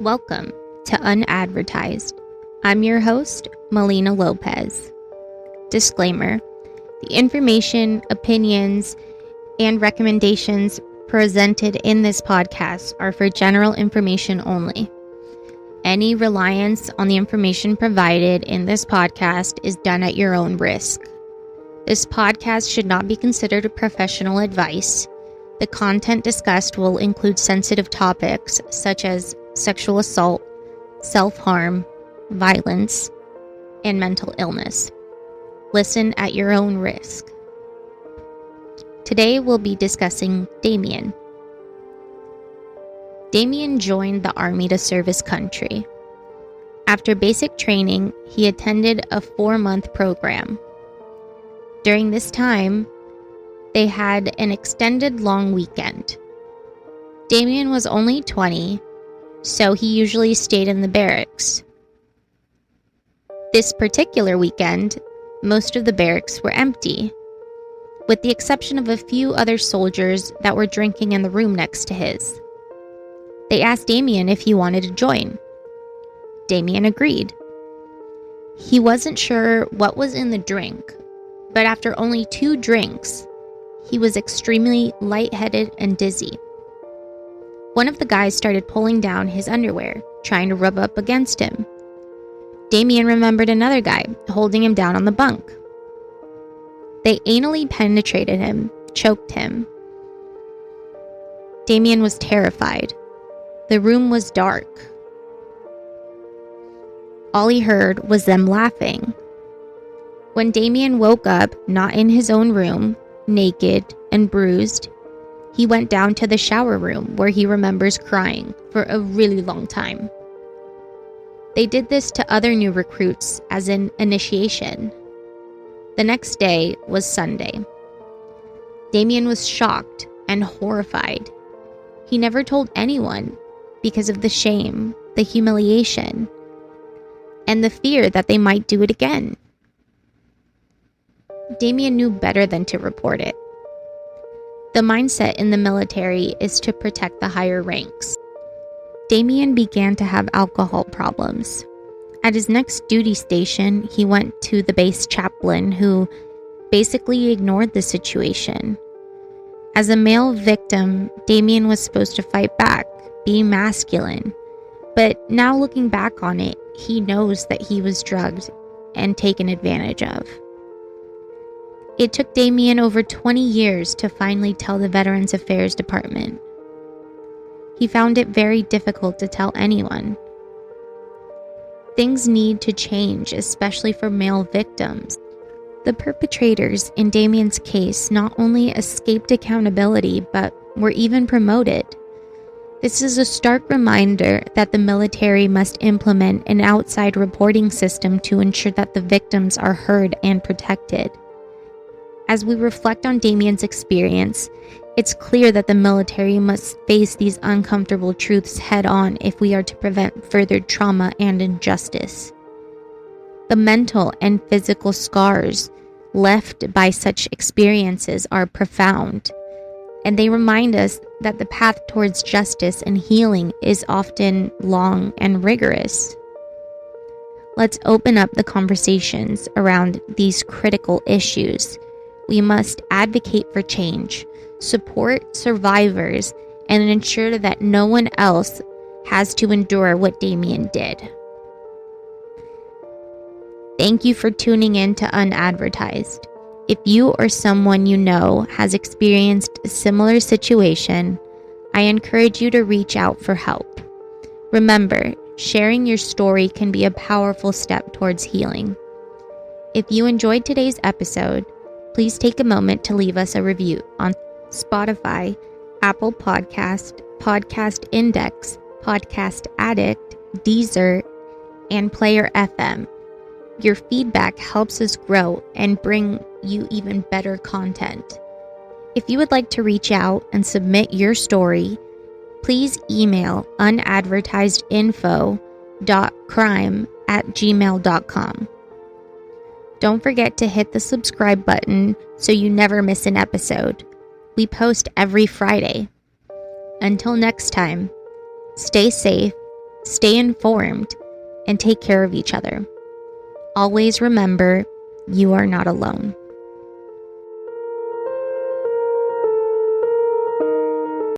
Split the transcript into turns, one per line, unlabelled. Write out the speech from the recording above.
Welcome to Unadvertised. I'm your host, Melina Lopez. Disclaimer: the information, opinions, and recommendations presented in this podcast are for general information only. Any reliance on the information provided in this podcast is done at your own risk. This podcast should not be considered professional advice. The content discussed will include sensitive topics such as sexual assault, self-harm, violence, and mental illness. Listen at your own risk. Today we'll be discussing Damien. Damien joined the Army to serve his country. After basic training, he attended a 4-month program. During this time, they had an extended long weekend. Damien was only 20, so he usually stayed in the barracks. This particular weekend, most of the barracks were empty, with the exception of a few other soldiers that were drinking in the room next to his. They asked Damien if he wanted to join. Damien agreed. He wasn't sure what was in the drink, but after only 2 drinks, he was extremely lightheaded and dizzy. One of the guys started pulling down his underwear, trying to rub up against him. Damien remembered another guy holding him down on the bunk. They anally penetrated him, choked him. Damien was terrified. The room was dark. All he heard was them laughing. When Damien woke up, not in his own room, naked and bruised, he went down to the shower room where he remembers crying for a really long time. They did this to other new recruits as an initiation. The next day was Sunday. Damien was shocked and horrified. He never told anyone because of the shame, the humiliation, and the fear that they might do it again. Damien knew better than to report it. The mindset in the military is to protect the higher ranks. Damien began to have alcohol problems. At his next duty station, he went to the base chaplain, who basically ignored the situation. As a male victim, Damien was supposed to fight back, be masculine. But now looking back on it, he knows that he was drugged and taken advantage of. It took Damien over 20 years to finally tell the Veterans Affairs Department. He found it very difficult to tell anyone. Things need to change, especially for male victims. The perpetrators in Damien's case not only escaped accountability, but were even promoted. This is a stark reminder that the military must implement an outside reporting system to ensure that the victims are heard and protected. As we reflect on Damien's experience, it's clear that the military must face these uncomfortable truths head-on if we are to prevent further trauma and injustice. The mental and physical scars left by such experiences are profound, and they remind us that the path towards justice and healing is often long and rigorous. Let's open up the conversations around these critical issues. We must advocate for change, support survivors, and ensure that no one else has to endure what Damien did. Thank you for tuning in to Unadvertised. If you or someone you know has experienced a similar situation, I encourage you to reach out for help. Remember, sharing your story can be a powerful step towards healing. If you enjoyed today's episode, please take a moment to leave us a review on Spotify, Apple Podcast, Podcast Index, Podcast Addict, Deezer, and Player FM. Your feedback helps us grow and bring you even better content. If you would like to reach out and submit your story, please email unadvertisedinfo.crime@gmail.com. Don't forget to hit the subscribe button so you never miss an episode. We post every Friday. Until next time, stay safe, stay informed, and take care of each other. Always remember, you are not alone.